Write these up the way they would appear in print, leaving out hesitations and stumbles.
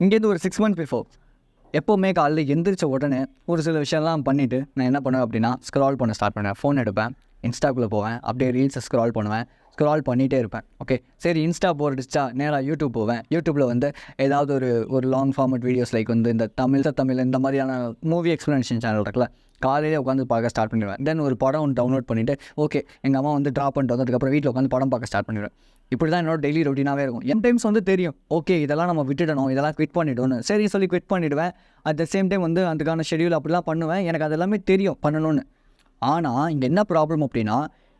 இங்கேருந்து ஒரு 6 months before எப்போவுமே காலையில் எந்திரிச்ச உடனே ஒரு சில விஷயம்லாம் பண்ணிவிட்டு நான் என்ன பண்ணுவேன் அப்படின்னா ஸ்க்ரால் பண்ண ஸ்டார்ட் பண்ணுவேன். ஃபோன் எடுப்பேன், இன்ஸ்டாக்குள்ளே போவேன், அப்படியே ரீல்ஸை ஸ்க்ரால் பண்ணுவேன், ஸ்க்ரால் பண்ணிகிட்டே இருப்பேன். ஓகே சரி, இன்ஸ்டா போர் அடிச்சா நேராக யூடியூப் போவேன். யூடியூப்பில் வந்து ஏதாவது ஒரு லாங் ஃபார்மட் வீடியோஸ் லைக் வந்து இந்த தமிழ் இந்த மாதிரியான மூவி எக்ஸ்ப்ளனேஷன் சேனல் இருக்குல்ல, காலையிலே உட்காந்து பார்க்க ஸ்டார்ட் பண்ணிடுவேன். தென் ஒரு படம் ஒன்று டவுன்லோட் பண்ணிவிட்டு ஓகே எங்கள் அம்மா வந்து ட்ராப் பண்ணிட்டு வந்ததுக்கப்புறம் வீட்டில் உட்காந்து படம் பார்க்க ஸ்டார்ட் பண்ணிடுவேன். இப்படி தான் என்னோட டெய்லி ரொட்டீனாகவே இருக்கும். டைம்ஸ் வந்து தெரியும் ஓகே இதெல்லாம் நம்ம விட்டுடணும், இதெல்லாம் குவிட் பண்ணிவிடணும், சரி சொல்லி குவிட் பண்ணிவிடுவேன். அட் த சேம் டைம் வந்து அதுக்கான ஷெடியூல் அப்படிலாம் பண்ணுவேன். எனக்கு அது எல்லாமே தெரியும் பண்ணணும்னு. ஆனால் இங்கே என்ன ப்ராப்ளம் அப்படின்னா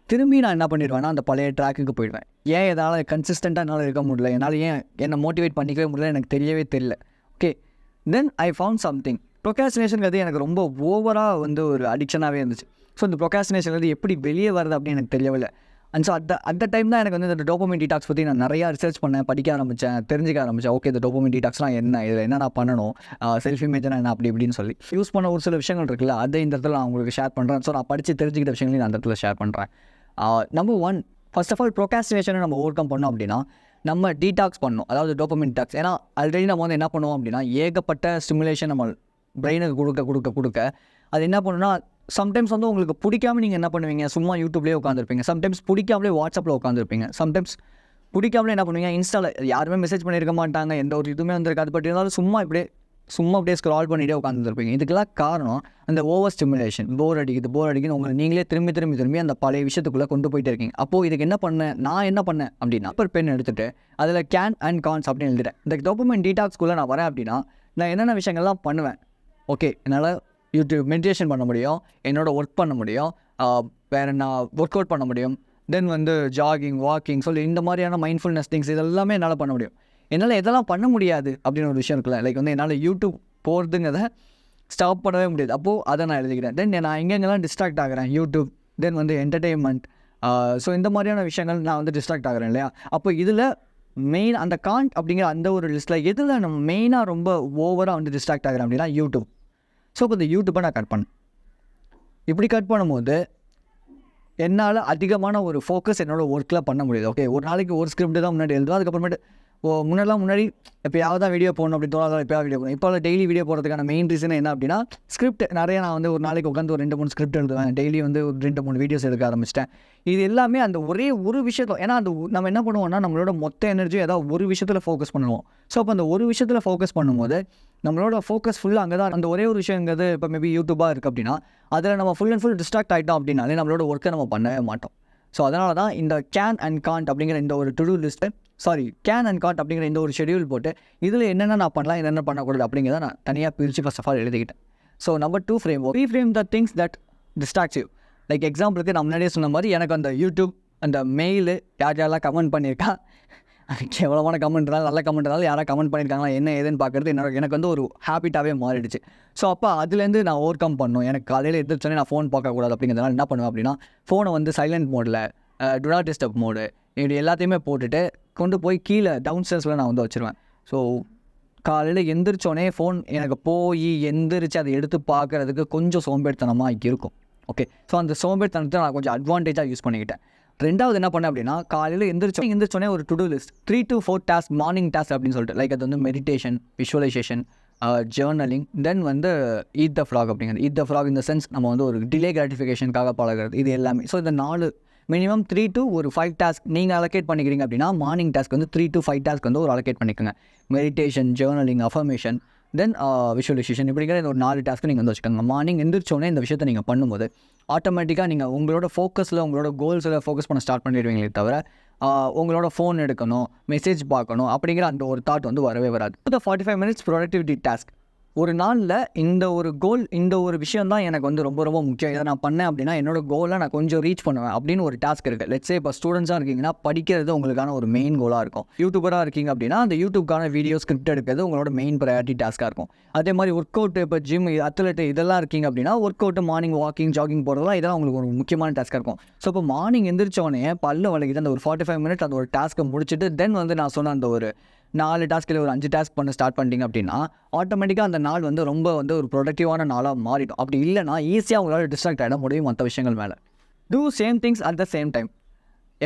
திரும்பி நான் என்ன பண்ணிடுவேன்னா அந்த பழைய ட்ராக்குக்கு போயிடுவேன். ஏன் என்னால் கன்சிஸ்டண்ட்டாக என்னால் இருக்க முடியல, என்னால் ஏன் என்னை மோட்டிவேட் பண்ணிக்கவே முடியல, எனக்கு தெரியவே தெரியல. Okay then I found something. ப்ரொகாஸ்டினேஷனுங்கிறது எனக்கு ரொம்ப ஓவராக வந்து ஒரு அடிக்ஷனாகவே இருந்துச்சு. ஸோ இந்த ப்ரொகாஸ்டினேஷன்லேருந்து எப்படி வெளியே வருது அப்படின்னு எனக்கு தெரியவில்லை. அண்ட் ஸோ அந்த டைம் தான் எனக்கு வந்து இந்த டோபமைன் டீடாக்ஸ் பற்றி நான் நிறையா ரிசர்ச் பண்ணேன், படிக்க ஆரம்பித்தேன், தெரிஞ்சிக்க ஆரம்பித்தேன். ஓகே இந்த டோபமைன் டீடாக்ஸ்லாம் என்ன, இதில் என்ன நான் பண்ணணும், செல்ஃப் இமேஜ்னா என்ன அப்படி இப்படின்னு சொல்லி யூஸ் பண்ண ஒரு சில விஷயங்கள் இருக்குல்ல, அதை இந்த இடத்துல நான் உங்களுக்கு ஷேர் பண்ணுறேன். ஸோ நான் படித்து தெரிஞ்சுக்கிட்ட விஷயங்களையும் நான் அந்த இடத்துல ஷேர் பண்ணுறேன். நம்பர் 1, ஃபர்ஸ்ட் ஆஃப் ஆல் ப்ரொகாஸ்டினேஷனை நம்ம ஓவர் கம் பண்ணோம் அப்படின்னா நம்ம டீடாக்ஸ் பண்ணணும், அதாவது டோபமைன் டீடாக்ஸ். ஏன்னா ஆல்ரெடி நம்ம வந்து என்ன பண்ணுவோம் அப்படின்னா ஏகப்பட்ட ஸ்டிமுலேஷன் நம்ம பிரெயினுக்கு கொடுக்க அது என்ன பண்ணுன்னா சம்டைம்ஸ் வந்து உங்களுக்கு பிடிக்காமல் நீங்கள் என்ன பண்ணுவீங்க, சும்மா யூடியூப்லேயே உட்காந்துருப்பீங்க. சம்டைம்ஸ் பிடிக்காமலே வாட்ஸ்அப்பில் உட்காந்துருப்பீங்க. சம்டைம்ஸ் பிடிக்காமலே என்ன பண்ணுவீங்க, இன்ஸ்டாவில் யாருமே மெசேஜ் பண்ணியிருக்க மாட்டாங்க, எந்த ஒரு இதுவுமே வந்திருக்காது, பட் இருந்தாலும் சும்மா அப்படியே ஸ்க்ரால் பண்ணிகிட்டே உட்காந்துருப்பீங்க. இதுக்கெல்லாம் காரணம் அந்த ஓவர் ஸ்டிமுலேஷன். போர் அடிக்குது உங்களை நீங்களே திரும்பி அந்த பழைய விஷயத்துக்குள்ளே கொண்டு போயிட்டே இருக்கீங்க. அப்போது இதுக்கு நான் என்ன பண்ணேன் அப்படின்னா பேப்பர் பென் எடுத்துகிட்டு அதில் கேன் அண்ட் கான்ஸ் அப்படின்னு எழுதிட்டேன். இந்த டோபமைன் டீடாக்ஸ்குள்ளே நான் வரேன் அப்படின்னா நான் என்னென்ன விஷயங்கள்லாம் பண்ணுவேன். ஓகே என்னால் யூடியூப் மெடிடேஷன் பண்ண முடியும், என்னோடய ஒர்க் பண்ண முடியும், வேறு நான் ஒர்க் அவுட் பண்ண முடியும், தென் வந்து ஜாகிங் வாக்கிங் சொல்லி இந்த மாதிரியான மைண்ட்ஃபுல்னஸ் திங்ஸ் இதெல்லாமே என்னால் பண்ண முடியும். என்னால் எதெல்லாம் பண்ண முடியாது அப்படின்னு ஒரு விஷயம் இருக்குல்ல, லைக் வந்து என்னால் யூடியூப் போகிறதுங்கிறத ஸ்டாப் பண்ணவே முடியாது. அப்போது அதை நான் எழுதிக்கிறேன். தென் நான் எங்கெங்கெல்லாம் டிஸ்ட்ராக்ட் ஆகிறேன், யூடியூப், தென் வந்து என்டர்டெயின்மெண்ட், ஸோ இந்த மாதிரியான விஷயங்கள் நான் வந்து டிஸ்ட்ராக்ட் ஆகிறேன் இல்லையா. அப்போ இதில் மெயின் அந்த காண்ட் அப்படிங்கிற அந்த ஒரு லிஸ்ட்டில் எதில் நம்ம மெயினாக ரொம்ப ஓவராக வந்து டிஸ்ட்ராக்ட் ஆகிறேன் அப்படின்னா யூடியூப். ஸோ இப்போ இந்த யூடியூப்பை நான் கட் பண்ணேன். இப்படி கட் பண்ணும்போது என்னால் அதிகமான ஒரு ஃபோக்கஸ் என்னோடய ஒர்க்கில் பண்ண முடியுது. ஓகே ஒரு நாளைக்கு ஒரு ஸ்கிரிப்ட் தான் முன்னாடி எழுதுவோம், அதுக்கப்புறமேட்டு முன்னாடி எப்போயாவது தான் வீடியோ போடணும் அப்படின்னு தோணாதான் எப்போயாவது வீடியோ போடணும். இப்போ டெய்லி வீடியோ போடுறதுக்கான மெயின் ரீசன் என்ன அப்படின்னா ஸ்கிரிப்ட் நிறைய நான் வந்து ஒரு நாளைக்கு உட்காந்து ஒரு 2-3 ஸ்கிரிப்ட் எழுதுவேன். டெய்லி வந்து ஒரு 2-3 வீடியோஸ் எடுக்க ஆரம்பிச்சிட்டேன். இது எல்லாமே அந்த ஒரே ஒரு விஷயத்தில், ஏன்னா அந்த நம்ம என்ன பண்ணுவோம்னா நம்மளோட மொத்த எனர்ஜி ஏதாவது ஒரு விஷயத்தில் ஃபோக்கஸ் பண்ணுவோம். ஸோ அப்போ அந்த ஒரு விஷயத்தில் ஃபோக்கஸ் பண்ணும்போது நம்மளோட ஃபோக்கஸ் ஃபுல்லாக அங்கே தான். அந்த ஒரே ஒரு விஷயங்கிறது இப்போ மேபி யூடியூபாக இருக்குது அப்படின்னா அதில் நம்ம ஃபுல் அண்ட் ஃபுல் டிஸ்ட்ராக்ட் ஆகிட்டோம் அப்படின்னாலே நம்மளோட ஒர்க்கை நம்ம பண்ணவே மாட்டோம். ஸோ அதனால தான் இந்த கேன் அண்ட் காண்ட் அப்படிங்கிற இந்த ஒரு to do list can and can't அப்படிங்கிற இந்த ஒரு ஷெடியூல் போட்டு இதில் என்னென்ன நான் பண்ணலாம், என்னென்ன பண்ணக்கூடாது அப்படிங்கிறத நான் தனியாக பிரித்து ஃபர்ஸ்ட் ஆஃப் ஆல் எழுதிக்கிட்டேன். So number 2 frame the things that distracts you. Like எக்ஸாம்பிளுக்கு நான் முன்னாடியே சொன்ன மாதிரி எனக்கு அந்த யூடியூப், அந்த மெயிலு, யாரெல்லாம் கமெண்ட் பண்ணியிருக்கா, கேவலமான கமெண்ட் இருந்தாலும் நல்ல கமெண்ட் இருந்தாலும் யாராவது கமெண்ட் பண்ணியிருக்காங்களா என்ன ஏதுன்னு பார்க்குறது எனக்கு வந்து ஒரு ஹேபிட்டாகவே மாறிடுச்சு. ஸோ அப்போ அதுலேருந்து நான் ஓவர் கம் பண்ணணும். எனக்கு காலையில் எதிர்த்தோன்னே நான் ஃபோன் பார்க்கக்கூடாது அப்படிங்கிறதுனால என்ன பண்ணுவேன் அப்படின்னா ஃபோனை வந்து சைலண்ட் மோடில், டு நாட் டிஸ்டர்ப் மோடு இப்படி எல்லாத்தையுமே போட்டுட்டு கொண்டு போய் கீழே டவுன் ஸ்டேர்ஸில் நான் வந்து வச்சுருவேன். ஸோ காலையில் எந்திரிச்சோடனே ஃபோன் எனக்கு போய் எந்திரிச்சு அதை எடுத்து பார்க்குறதுக்கு கொஞ்சம் சோம்பேறித்தனமாக இருக்கும். ஓகே ஸோ அந்த சோம்பேறித்தனத்தை நான் கொஞ்சம் அட்வான்டேஜாக யூஸ் பண்ணிக்கிட்டேன். 2வது என்ன பண்ணேன் அப்படின்னா காலையில் எந்திரிச்சோடனே ஒரு to do list 3 to 4 task, morning task அப்படின்னு சொல்லிட்டு, லைக் அது வந்து மெடிடேஷன், விஷுவலைசேஷன், ஜேர்னலிங், தென் வந்து ஈட் த ஃப்ராக் அப்படிங்கிறது. ஈட் த ஃப்ராக் இந்த சென்ஸ் நம்ம வந்து ஒரு டிலே கிராட்டிஃபிகேஷனுக்காக பழகிறது, இது எல்லாமே. ஸோ இந்த 4 மினிமம் 3 to 5 டாஸ்க் நீங்கள் அலோகேட் பண்ணிக்கிறீங்க அப்படின்னா மார்னிங் டாஸ்க் வந்து 3 to 5 டாஸ்க் வந்து ஒரு அலோகேட் பண்ணிக்கோங்க. மெடிடேஷன், ஜேர்னலிங், அஃபர்மேஷன், தென் விஷுவலைசேஷன் இப்படிங்கிற இந்த ஒரு 4 டாஸ்க்கு நீங்கள் வந்து வச்சுக்கோங்க. மார்னிங் எந்திரிச்சோடனே இந்த விஷயத்தை நீங்கள் பண்ணும்போது ஆட்டோமேட்டிக்காக நீங்கள் உங்களோட ஃபோக்கஸில், உங்களோட கோல்ஸில் ஃபோக்கஸ் பண்ண ஸ்டார்ட் பண்ணிடுவீங்களே தவிர உங்களோட ஃபோன் எடுக்கணும், மெசேஜ் பார்க்கணும் அப்படிங்கிற அந்த ஒரு தாட் வந்து வரவே வராது. 45 minutes ப்ரொடக்டிவிட்டி டாஸ்க். ஒரு நாளில் இந்த ஒரு கோல், இந்த ஒரு விஷயம் தான் எனக்கு வந்து ரொம்ப ரொம்ப முக்கியம். இதை நான் பண்ணேன் அப்படின்னா என்னோடய கோலை நான் கொஞ்சம் ரீச் பண்ணுவேன் அப்படின்னு ஒரு டாஸ்க் இருக்குது. லெட்ஸே இப்போ ஸ்டூடெண்ட்ஸாக இருக்கீங்கன்னா படிக்கிறது உங்களுக்கான ஒரு மெயின் கோலாக இருக்கும். யூடியூபராக இருக்கீங்க அப்படின்னா அந்த யூடியூப்கான வீடியோ ஸ்கிரிப்ட் எடுக்கிறது உங்களோட மெயின் ப்ரையாரிட்டி டாஸ்க்காக இருக்கும். அதே மாதிரி ஒர்க் அவுட், இப்போ ஜிம், அத்லெட் இதெல்லாம் இருக்கீங்க அப்படின்னா work out, morning walking, jogging போகிறதுலாம் இதெல்லாம் உங்களுக்கு ஒரு முக்கியமான டாஸ்க்காக இருக்கும். ஸோ இப்போ மார்னிங் எந்திரிச்சோடனே பல்ல வலிக்குது அந்த ஒரு 45 minutes அந்த ஒரு டாஸ்க்கை முடிச்சுட்டு தென் வந்து நான் சொன்ன அந்த ஒரு 4 டாஸ்க்கில் ஒரு 5 டாஸ்க் பண்ண ஸ்டார்ட் பண்ணிட்டீங்க அப்படின்னா ஆட்டோமேட்டிக்காக அந்த நாள் வந்து ரொம்ப வந்து ஒரு ப்ரொடக்டிவான நாளாக மாறிடும். அப்படி இல்லைனா ஈஸியாக உங்களால் டிஸ்ட்ராக்ட் ஆகிட முடியும் மற்ற விஷயங்கள் மேலே. Do same things at the same time.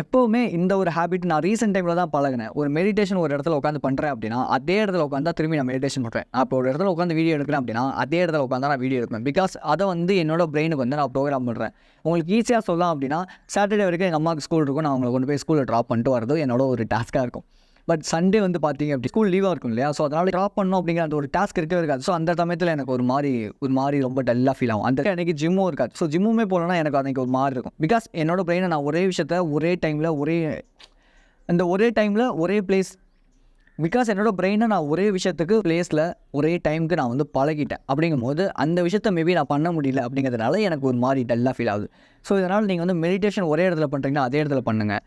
எப்போவுமே இந்த ஒரு ஹேபிட் நான் ரீசெண்ட் டைமில் தான் பழகினேன். ஒரு மெடிடேஷன் ஒரு இடத்துல உட்காந்து பண்ணுறேன் அப்படின்னா, அதே இடத்துல உட்காந்தா திரும்பி நான் மெடிடேஷன் பண்ணுறேன். அப்போ ஒரு இடத்துல உட்காந்து வீடியோ எடுக்கிறேன் அப்படின்னா, அதே இடத்துல உட்காந்தா நான் வீடியோ எடுப்பேன். பிகாஸ் அதை வந்து என்னோட பிரெயினுக்கு வந்து நான் ப்ரோக்ராம் பண்ணுறேன். உங்களுக்கு ஈஸியாக சொல்லலாம் அப்படின்னா, சாட்டர்டே வரைக்கும் எங்கள் அம்மாவுக்கு ஸ்கூல் இருக்கும். நான் அவங்களை கொண்டு போய் ஸ்கூலில் ட்ராப் பண்ணிட்டு வரது என்னோட ஒரு டாஸ்க்காக இருக்கும். பட் சண்டே வந்து பார்த்தீங்க அப்படி ஸ்கூல் லீவாக இருக்கும் இல்லையா? ஸோ அதனால் ட்ராப் பண்ணணும் அப்படிங்கிற அந்த ஒரு டாஸ்க் இருக்கவே இருக்காது. ஸோ அந்த சமயத்தில் எனக்கு ஒரு மாதிரி ரொம்ப டல்லாக ஃபீல் ஆகும். அந்த எனக்கு ஜிம்மும் இருக்காது. ஸோ ஜிம்முமே போகலன்னா எனக்கு அன்றைக்கி ஒரு மாதிரி இருக்கும். பிகாஸ் என்னோட பிரெயினை நான் ஒரே விஷயத்த ஒரே டைமில் ஒரே பிளேஸ், பிகாஸ் என்னோட பிரெயினை நான் ஒரே விஷயத்துக்கு பிளேஸில் ஒரே டைமுக்கு நான் வந்து பழகிட்டேன். அப்படிங்கும்போது அந்த விஷயத்த மேபி நான் பண்ண முடியல அப்படிங்கிறதுனால எனக்கு ஒரு மாதிரி டல்லாக ஃபீல் ஆகுது. ஸோ இதனால் நீங்கள் வந்து மெடிடேஷன் ஒரே இடத்துல பண்ணுறீங்கன்னா அதே இடத்துல பண்ணுங்கள்.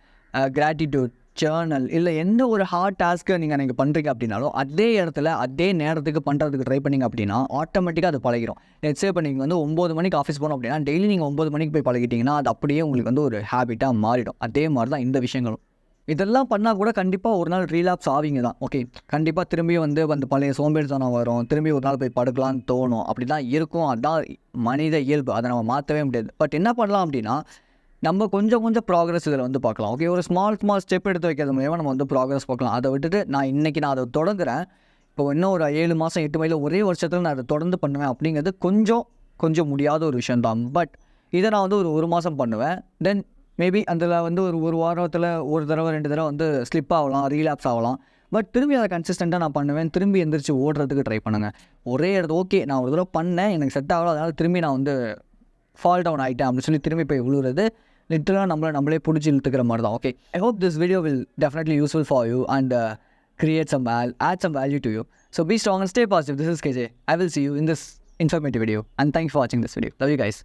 கிராட்டிடியூட், ஜேர்னல், இல்லை எந்த ஒரு ஹார்ட் டாஸ்க்கை நீங்கள் பண்ணுறீங்க அப்படின்னாலும் அதே இடத்துல அதே நேரத்துக்கு பண்ணுறதுக்கு ட்ரை பண்ணிங்க அப்படின்னா ஆட்டோமேட்டிக்காக அது பழகிடும். லெட்ஸ் சே இப்போ நீங்கள் வந்து 9 மணிக்கு ஆஃபீஸ் போகணும் அப்படின்னா டெய்லி நீங்கள் 9 மணிக்கு போய் பழகிட்டிங்கன்னா அது அப்படியே உங்களுக்கு வந்து ஒரு ஹேபிட்டாக மாறிடும். அதே மாதிரி தான் இந்த விஷயங்களும். இதெல்லாம் பண்ணால் கூட கண்டிப்பாக ஒரு நாள் ரீலாப்ஸ் ஆவீங்க தான். ஓகே, கண்டிப்பாக திரும்பியும் வந்து அந்த பழைய சோம்பேறித்தனம் வரும். திரும்பி ஒரு நாள் போய் படுக்கலான்னு தோணும். அப்படி தான் இருக்கும். அதுதான் மனித இயல்பு. அதை நம்ம மாற்றவே முடியாது. பட் என்ன பண்ணலாம் அப்படின்னா, நம்ம கொஞ்சம் ப்ராக்ரஸ் இதில் வந்து பார்க்கலாம். ஓகே, ஒரு ஸ்மால் ஸ்டெப் எடுத்து வைக்கிறது மூலமா நம்ம வந்து ப்ராக்ரஸ் பார்க்கலாம். அதை விட்டுட்டு நான் அதை தொடங்குறேன், இப்போ இன்னும் ஒரு 7 மாதம் 8 மாதம் ஒரே வருஷத்தில் நான் அதை தொடர்ந்து பண்ணுவேன் அப்படிங்கிறது கொஞ்சம் முடியாத ஒரு விஷயம் தான். பட் இதை நான் வந்து ஒரு மாதம் பண்ணுவேன். தென் மேபி அதில் வந்து ஒரு வாரத்தில் ஒரு தடவை 2 தடவை வந்து ஸ்லிப் ஆகலாம், ரீலாப்ஸ் ஆகலாம். பட் திரும்பி அதை கன்சிஸ்டண்ட்டாக நான் பண்ணுவேன். திரும்பி எந்திரிச்சு ஓடுறதுக்கு ட்ரை பண்ணுங்கள். ஒரே இடத்து ஓகே நான் ஒரு தடவை பண்ணேன், எனக்கு செட் ஆகலாம், அதனால் திரும்பி நான் வந்து ஃபால் டவுன் ஆகிட்டேன் அப்படின்னு சொல்லி திரும்பி போய் விழுறது லிட்டராக நம்மளே பிடிச்சி இழுத்துக்கிற மாதிரி தான். Okay, I hope this video will definitely useful for you and add some value to you. So be strong and stay positive. This is KJ. I will see you in this informative video and thanks for watching this video. Love you guys.